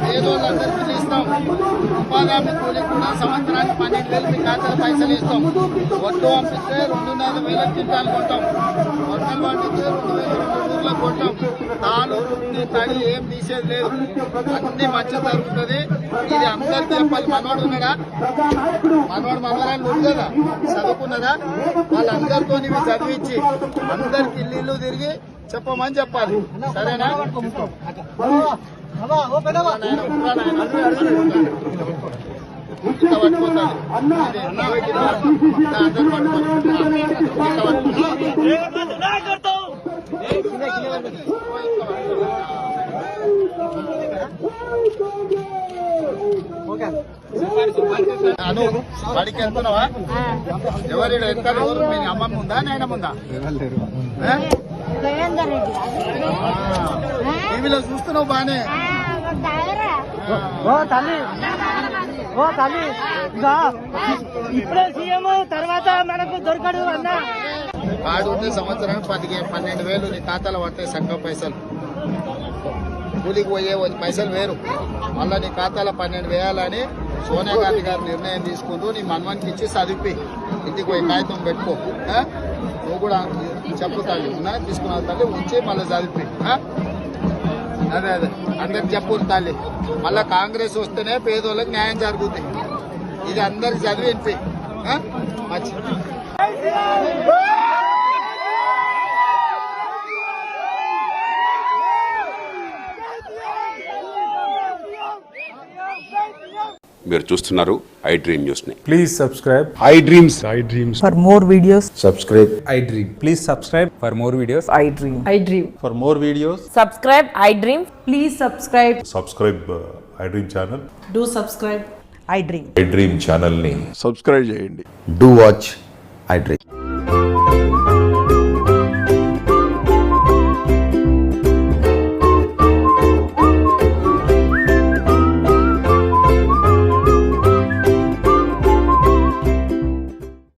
పేదోళ్ళందరికీ ఇస్తాం. ఉపాధి హామీ కూలికి కూడా సంవత్సరానికి 12,000 మీ ఖాతాలో పైసలు ఇస్తాం. ఒడ్డు పంపిస్తే 2,500 క్వింటాలు కొంటాం. వడ్డలు పండితే 2,200 కొంటాం. తాను వృత్తి తడి ఏం తీసేది లేదు. అన్ని మంచి జరుగుతుంది. ఇది అందరికి చెప్పాలి. మనవాడు ఉన్నాడా? మనవరాలు ఉండదా? చదువుకున్నదా? వాళ్ళందరితో ఇవి చదివించి అందరికి ఇల్లు తిరిగి చెప్పమని చెప్పాలి. సరేనా? అను బడికి వెళ్తున్నావా? ఎవరు ఎక్కడ? ఎవరు? మీ అమ్మమ్మ ఉందా? నాయనమ్మ ఉందా? టీవీలో చూస్తున్నావు బానే. ఇప్పుడే సీఎం తర్వాత మనకు దొరకడు అన్న. కార్డు ఉంటే సంవత్సరానికి 12,000 నీ ఖాతాలో పడతాయి. సంఘం పైసలు కూలికి పోయే పైసలు వేరు. మళ్ళీ నీ ఖాతాలో 12 వేయాలని సోనియా గాంధీ గారు నిర్ణయం తీసుకుంటూ నీ మనవానికి ఇచ్చి చదివి ఇంటికి పోయి కాగితం పెట్టుకో. నువ్వు కూడా చెప్పుతాను తీసుకున్న తల్లి ఉంచి మళ్ళీ చదివి. అదే అందరికి చెప్పు తల్లి. మళ్ళా కాంగ్రెస్ వస్తేనే పేదోళ్ళకి న్యాయం జరుగుతుంది. ఇది అందరికి చదివి వినిపి. మంచి మీరు చూస్తున్నారు ఐ డ్రీమ్ న్యూస్ ని. Please subscribe I dreams. For more videos subscribe I dream. Please subscribe for more videos I dream. For more videos. Subscribe, I dream. Please subscribe. Subscribe I dream channel. Do subscribe. I dream. I dream channel ని subscribe చేయండి. Do watch I dream.